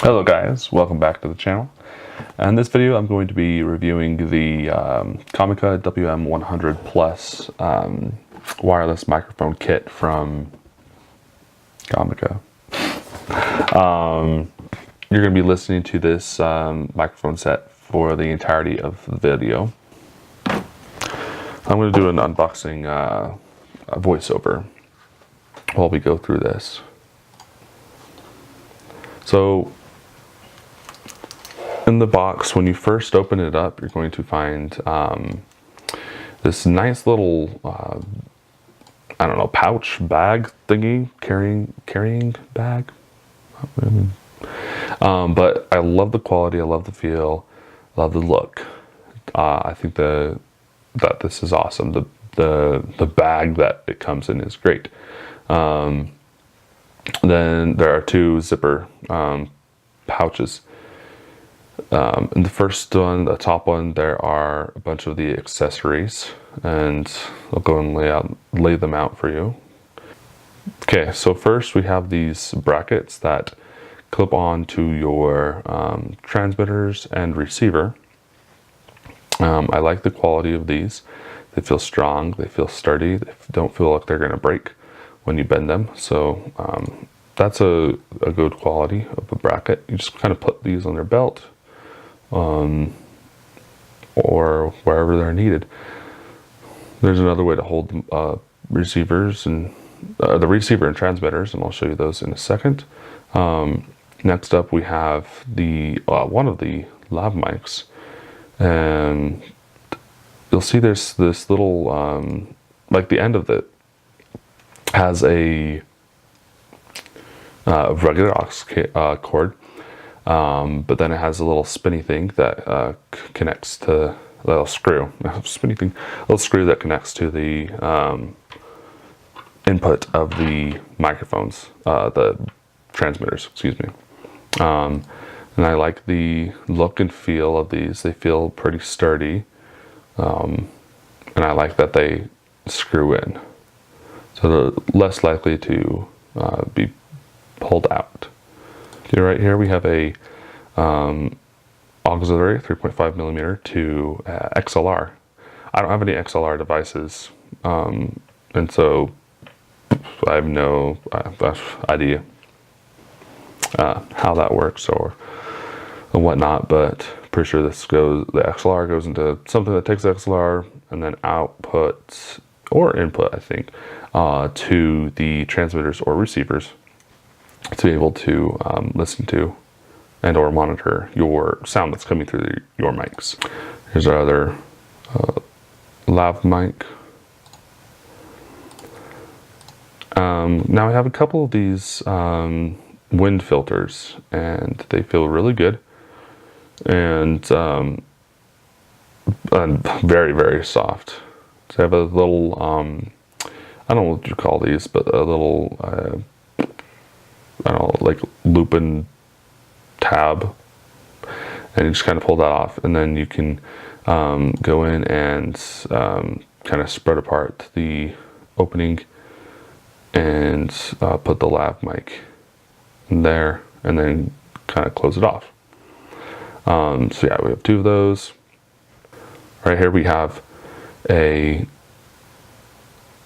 Hello guys, welcome back to the channel. In this video I'm going to be reviewing the Comica WM100 Plus wireless microphone kit from Comica. You're going to be listening to this microphone set for the entirety of the video. I'm going to do an unboxing voiceover while we go through this. So in the box, when you first open it up, you're going to find this nice little, I don't know, pouch bag thingy, carrying bag. But I love the quality, I love the feel, I love the look. I think that this is awesome. The bag that it comes in is great. Then there are two zipper pouches. In the first one, the top one, there are a bunch of the accessories, and I'll go and lay them out for you. Okay, so first we have these brackets that clip on to your transmitters and receiver. I like the quality of these. They feel strong, they feel sturdy, they don't feel like they're going to break when you bend them. So that's a good quality of a bracket. You just kind of put these on their belt or wherever they're needed. There's another way to hold receivers and the receiver and transmitters, and I'll show you those in a second. Next up we have the one of the lav mics, and you'll see there's this little like the end of it has a regular aux cord, but then it has a little spinny thing that connects to a little screw. Little screw that connects to the input of the microphones, the transmitters, excuse me. And I like the look and feel of these. They feel pretty sturdy, and I like that they screw in, so they're less likely to be pulled out. Okay, right here we have a auxiliary 3.5 millimeter to XLR. I don't have any XLR devices, and so I have no idea how that works or whatnot, but pretty sure the XLR goes into something that takes XLR and then outputs or input, I think, to the transmitters or receivers to be able to listen to and or monitor your sound that's coming through your mics. Here's our other lav mic. Now I have a couple of these wind filters, and they feel really good, and very, very soft. So I have a little, I don't know what you call these, but a little, I don't know, like looping tab, and you just kind of pull that off, and then you can go in and kind of spread apart the opening and put the lav mic in there, and then kind of close it off. So yeah, we have two of those. Right here we have a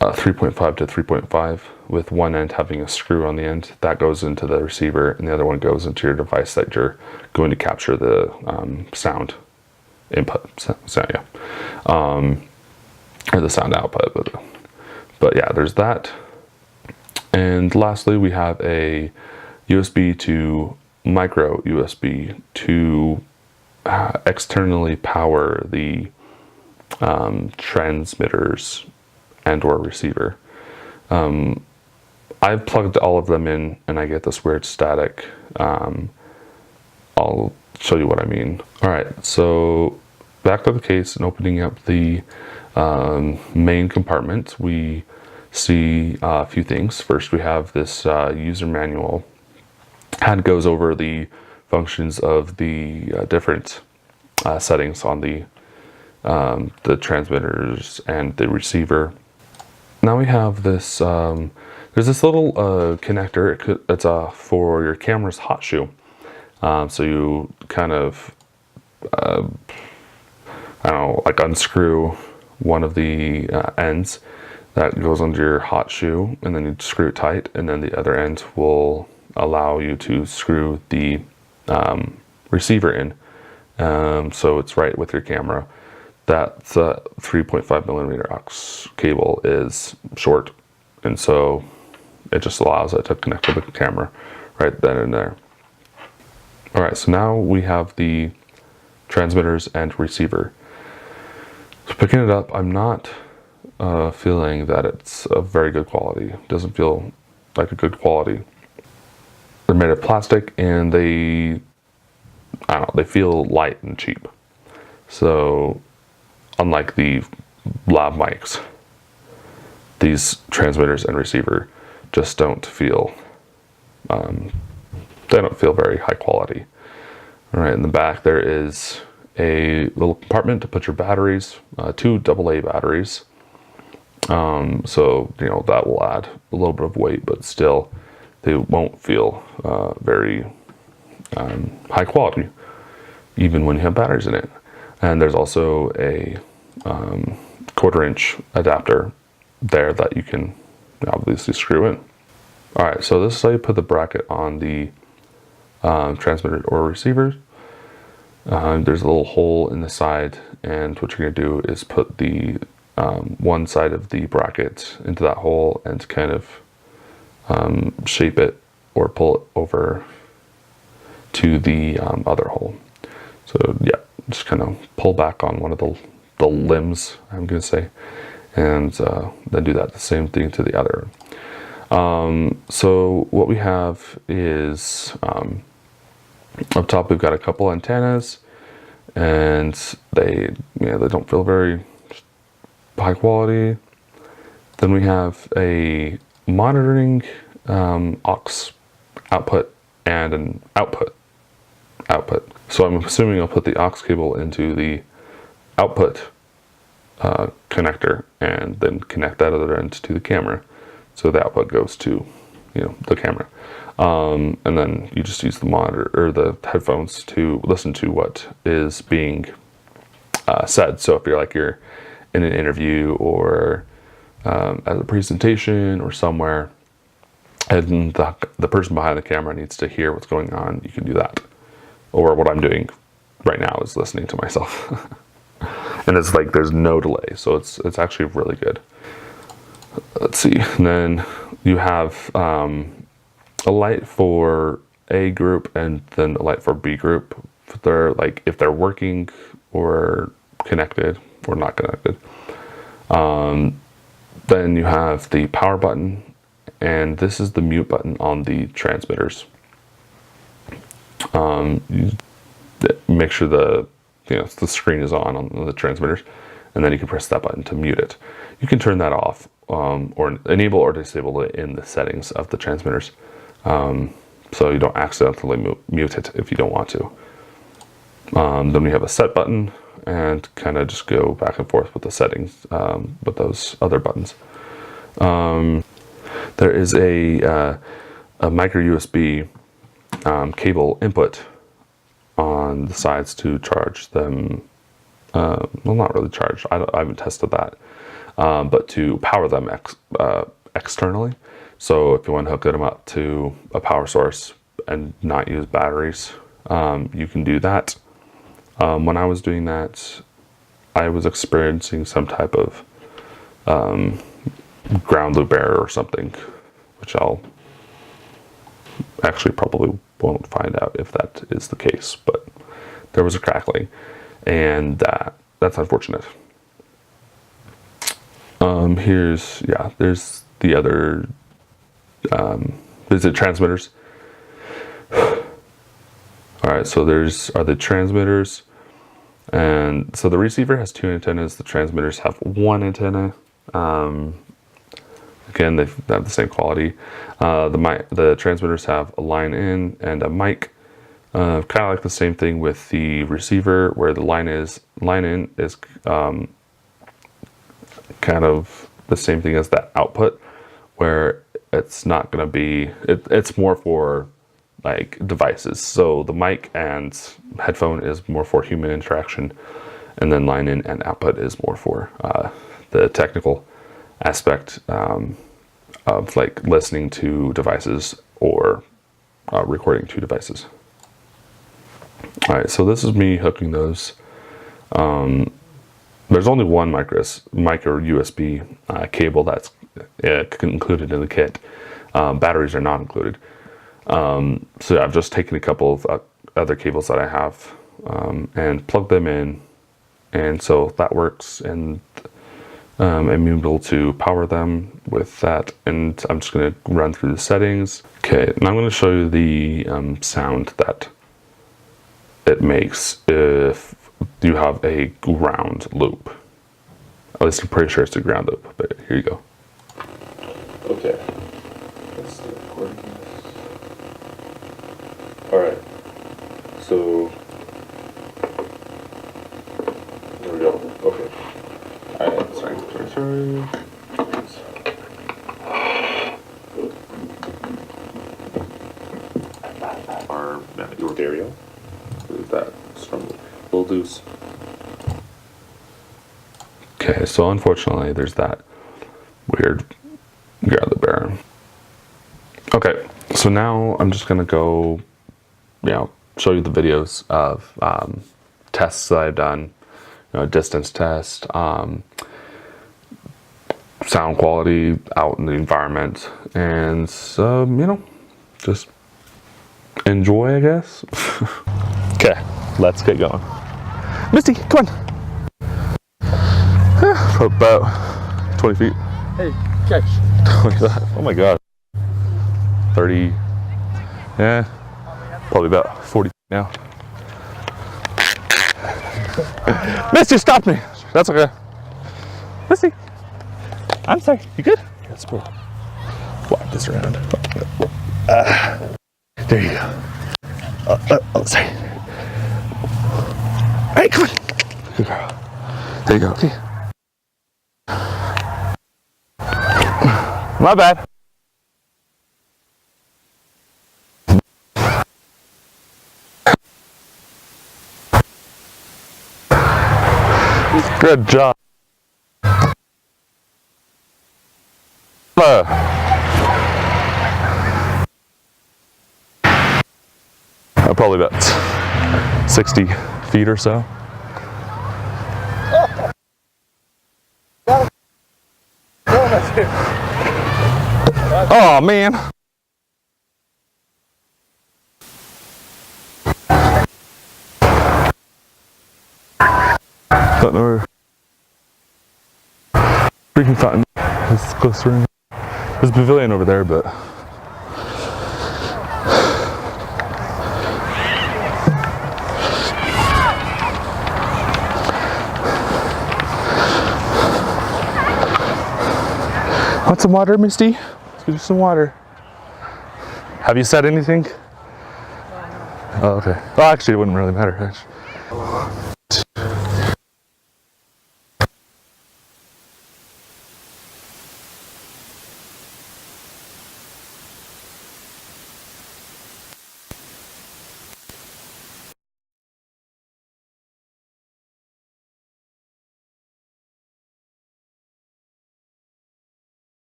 3.5 to 3.5 with one end having a screw on the end that goes into the receiver, and the other one goes into your device that you're going to capture the sound input, yeah, or the sound output. But yeah, there's that. And lastly, we have a USB to micro USB to externally power the transmitters and or receiver. I've plugged all of them in and I get this weird static. I'll show you what I mean. Alright, so back to the case and opening up the main compartment, we see a few things. First, we have this user manual, and it goes over the functions of the different settings on the transmitters and the receiver. Now we have this, there's this little connector. It's for your camera's hot shoe. So you kind of, I don't know, like unscrew one of the ends that goes under your hot shoe, and then you screw it tight, and then the other end will allow you to screw the receiver in, so it's right with your camera. That 3.5 millimeter aux cable is short, and so it just allows it to connect to the camera right then and there. All right, so now we have the transmitters and receiver. So picking it up, I'm not feeling that it's of very good quality. It doesn't feel like a good quality. They're made of plastic, and they feel light and cheap. So unlike the lav mics, these transmitters and receiver just don't feel, they don't feel very high quality. All right, in the back there is a little compartment to put your batteries, 2 AA batteries. So, you know, that will add a little bit of weight, but still they won't feel very high quality, even when you have batteries in it. And there's also a 1/4 inch adapter there that you can obviously screw in. All right, so this is how you put the bracket on the transmitter or receiver. There's a little hole in the side, and what you're going to do is put the one side of the bracket into that hole and kind of shape it or pull it over to the other hole. So yeah, just kind of pull back on one of the limbs, I'm going to say, and then do that the same thing to the other. So what we have is up top we've got a couple antennas, and they don't feel very high quality. Then we have a monitoring aux output and an output. So I'm assuming I'll put the aux cable into the output connector and then connect that other end to the camera. So the output goes to, the camera. And then you just use the monitor or the headphones to listen to what is being said. So if you're in an interview or at a presentation or somewhere, and the person behind the camera needs to hear what's going on, you can do that. Or what I'm doing right now is listening to myself. And it's like there's no delay, so it's actually really good. Let's see. And then you have a light for A group and then a light for B group. If they're working or connected or not connected. Then you have the power button, and this is the mute button on the transmitters. You make sure the screen is on the transmitters, and then you can press that button to mute it. You can turn that off or enable or disable it in the settings of the transmitters, so you don't accidentally mute it if you don't want to. Then we have a set button, and kind of just go back and forth with the settings with those other buttons. There is a micro USB cable input on the sides to charge them. Well, not really charge. I haven't tested that, but to power them externally. So if you want to hook them up to a power source and not use batteries, you can do that. When I was doing that, I was experiencing some type of ground loop error or something, which I'll actually probably won't find out if that is the case, but there was a crackling, and that's unfortunate. There's the other, there's the transmitters. All right, so are the transmitters, and so the receiver has 2 antennas, the transmitters have 1 antenna. Again, they have the same quality. The transmitters have a line in and a mic. Kind of like the same thing with the receiver, where the line in is kind of the same thing as that output, where it's not going to be. It's more for like devices. So the mic and headphone is more for human interaction, and then line in and output is more for the technical aspect of like listening to devices or recording to devices. All right, so this is me hooking those. There's only one micro USB cable that's included in the kit. Batteries are not included. So yeah, I've just taken a couple of other cables that I have and plugged them in, and so that works, and I'm able to power them with that, and I'm just going to run through the settings. Okay, and I'm going to show you the sound that it makes if you have a ground loop. At least I'm pretty sure it's a ground loop, but here you go. Okay. Let's start recording this. Alright. So there we go. Okay. Alright, sorry. Your stereo. That's from Little Deuce. Okay, so unfortunately there's that weird ground loop error. Okay, so now I'm just gonna go, show you the videos of tests that I've done, distance test, sound quality out in the environment, and just enjoy, I guess. Okay, let's get going. Misty, come on. About 20 feet. Hey, catch. Oh my god. 30, yeah, probably about 40 now. Misty, stop me. That's okay. Misty, I'm sorry. You good? Let's walk this around. There you go. Sorry. All right, come on. Good girl. There you go. Okay. My bad. Good job. Probably about 60 feet or so. Oh man. Don't know where freaking fountain is closer. There's a pavilion over there, but want some water, Misty? Let's get you some water. Have you said anything? Oh, okay. Well, actually, it wouldn't really matter. Actually.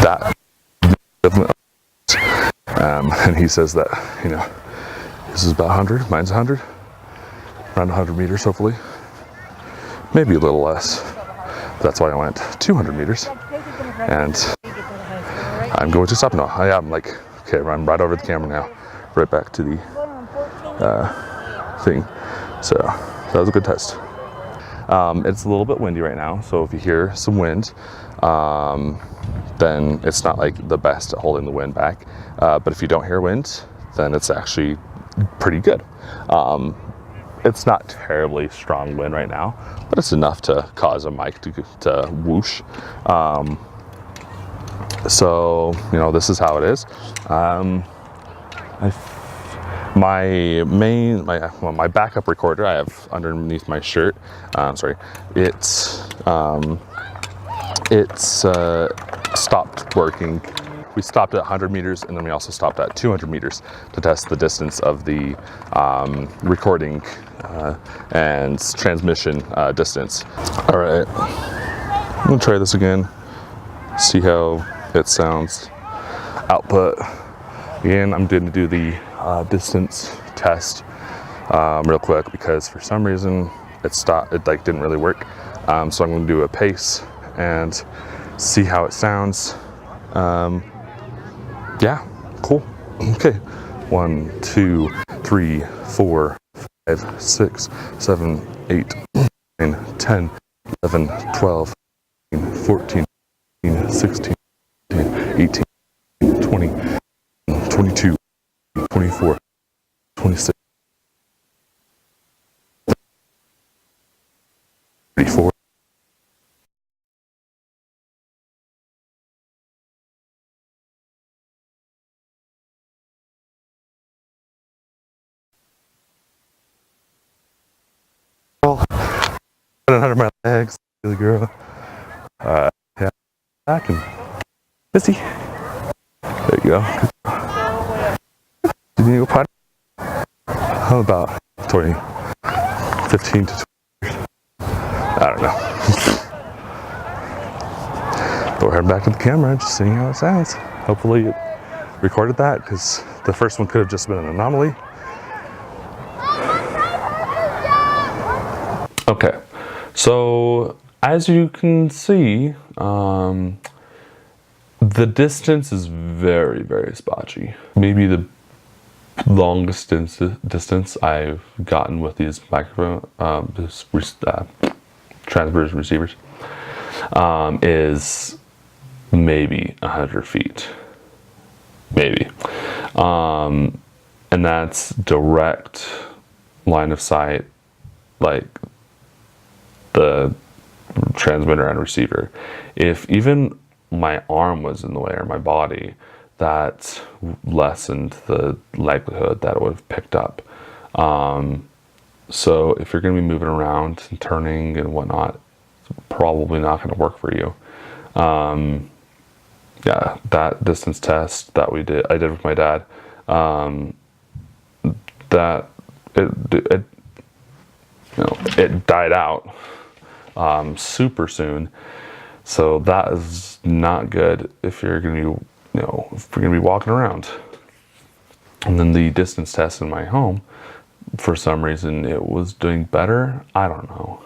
That and he says that this is about 100, mine's 100, around 100 meters hopefully, maybe a little less. That's why I went 200 meters, and I'm going to stop now. I am like, okay, I'm right over the camera now, right back to the thing. So that was a good test. It's a little bit windy right now, so if you hear some wind, then it's not like the best at holding the wind back. But if you don't hear wind, then it's actually pretty good. It's not terribly strong wind right now, but it's enough to cause a mic to whoosh. So this is how it is. my backup recorder I have underneath my shirt. It's stopped working. We stopped at 100 meters, and then we also stopped at 200 meters to test the distance of the recording and transmission distance. All right, I'm gonna try this again, see how it sounds. Output. Again, I'm going to do the distance test real quick because for some reason it stopped. It like didn't really work. So I'm going to do a pace and see how it sounds. Yeah, cool. Okay, 1, 2, 3, 4, 5, 6, 7, 8, 9, 10, 11, 12, 14, 16, 18, 20, 22, 24, 26, 34. Under my legs, the girl. Yeah, back and busy. There you go. You need to go potty? How about 20, 15 to 20 years? I don't know. But we're heading back to the camera and just seeing how it sounds. Hopefully it recorded that, because the first one could have just been an anomaly. Okay, so as you can see, the distance is very, very spotty. Maybe the longest distance I've gotten with these microphone, transmitters and receivers, is maybe 100 feet, maybe. And that's direct line of sight, like the transmitter and receiver. If even my arm was in the way, or my body, that lessened the likelihood that it would have picked up. So if you're going to be moving around and turning and whatnot, it's probably not going to work for you. Yeah, that distance test that I did with my dad, that it died out super soon. So that is not good if you're going to be, if we're going to be walking around. And then the distance test in my home, for some reason, it was doing better. I don't know.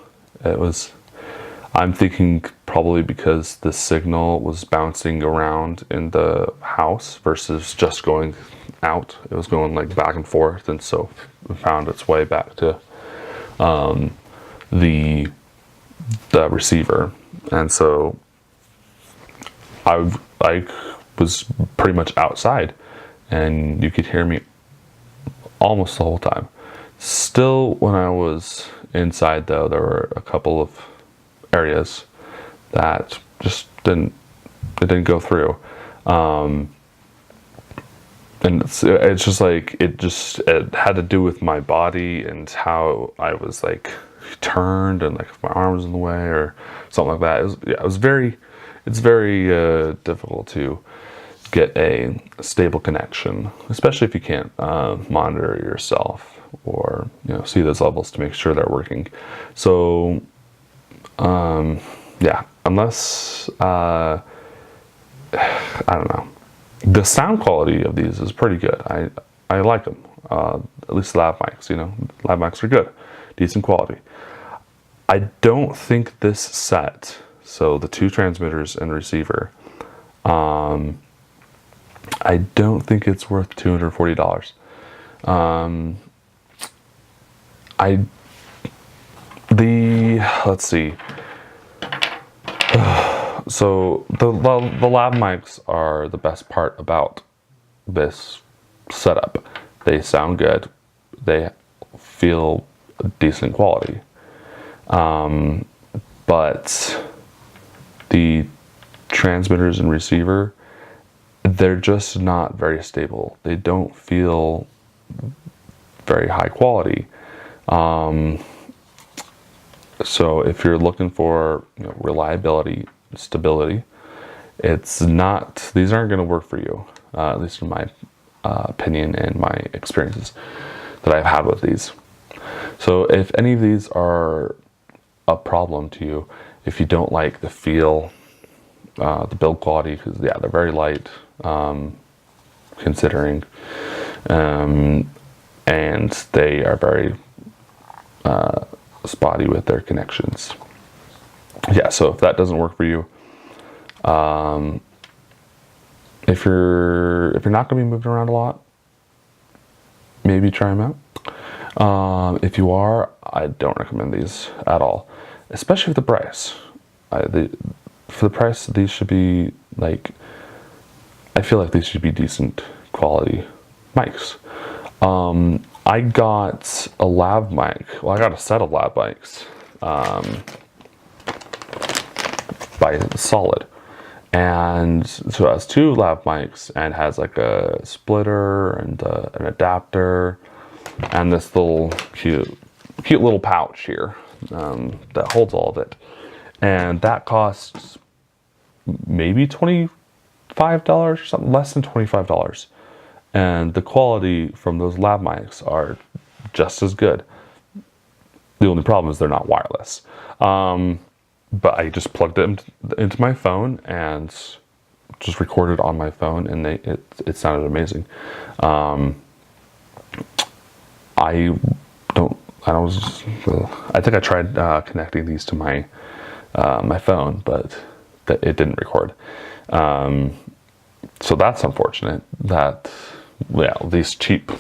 I'm thinking probably because the signal was bouncing around in the house versus just going out. It was going like back and forth, and so it found its way back to the receiver. And so I was pretty much outside, and you could hear me almost the whole time. Still, when I was inside, though, there were a couple of areas that just didn't go through. And it's just like it had to do with my body and how I was like turned, and like if my arm was in the way or something like that. It's very difficult to get a stable connection, especially if you can't monitor yourself or see those levels to make sure they're working. So yeah, unless I don't know, the sound quality of these is pretty good. I like them, at least lav mics. Lav mics are good, decent quality. I don't think this set, so the 2 transmitters and receiver, I don't think it's worth $240. Let's see. So the lav mics are the best part about this setup. They sound good. They feel decent quality. But the transmitters and receiver, they're just not very stable. They don't feel very high quality. So if you're looking for, you know, reliability, stability, these aren't going to work for you. At least in my opinion and my experiences that I've had with these. So if any of these are a problem to you, if you don't like the feel, the build quality, because yeah, they're very light, considering, and they are very spotty with their connections. Yeah, so if that doesn't work for you, if you're not going to be moving around a lot, maybe try them out. If you are, I don't recommend these at all, especially for the price. For the price, these should be like, I feel like these should be decent quality mics. I got a lav mic. Well, I got a set of lav mics by Solid, and so it has 2 lav mics and has like a splitter and an adapter and this little cute little pouch here that holds all of it, and that costs maybe $25 or something, less than $25. And the quality from those lav mics are just as good. The only problem is they're not wireless. But I just plugged it into my phone and just recorded on my phone, and it sounded amazing. I think I tried connecting these to my my phone, but it didn't record. So that's unfortunate that, yeah, these cheap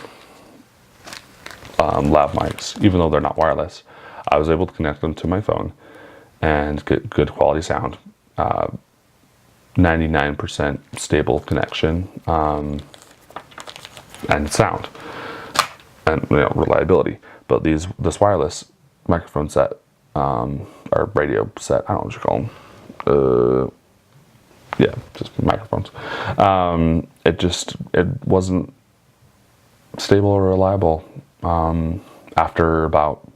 lav mics, even though they're not wireless, I was able to connect them to my phone and get good quality sound, 99% stable connection, and sound, and, you know, reliability. But this wireless microphone set, or radio set, I don't know what you call them. Yeah, just microphones. It wasn't stable or reliable after about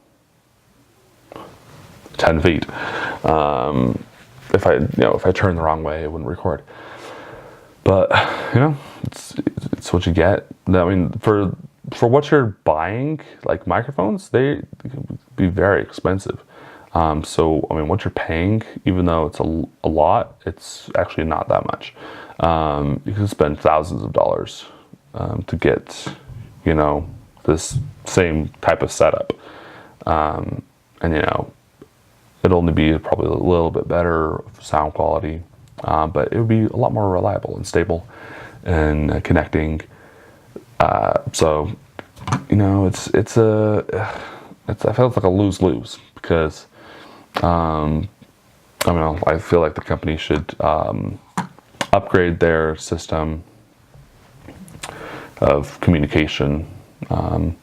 10 feet. If I turned the wrong way, it wouldn't record. But you know, it's what you get. I mean, for what you're buying, like microphones, they can be very expensive. So I mean, what you're paying, even though it's a lot, it's actually not that much. You can spend thousands of dollars to get, you know, this same type of setup, and you know, it'd only be probably a little bit better sound quality, but it would be a lot more reliable and stable and connecting. So you know, I feel it's like a lose-lose, because I mean, I feel like the company should upgrade their system of communication, and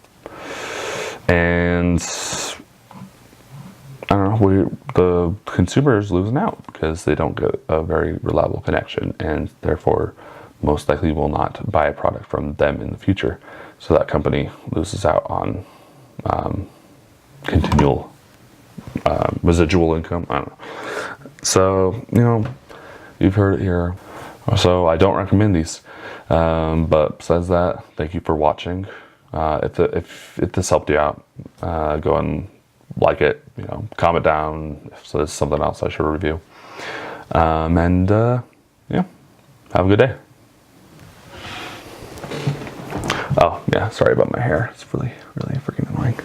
I don't know, the consumers losing out because they don't get a very reliable connection, and therefore most likely will not buy a product from them in the future. So that company loses out on continual residual income. I don't know. So, you know, you've heard it here. So I don't recommend these. But besides that, thank you for watching. If this helped you out, go and like it. You know, comment down if there's something else I should review. Yeah, have a good day. Oh yeah, sorry about my hair. It's really, really freaking annoying.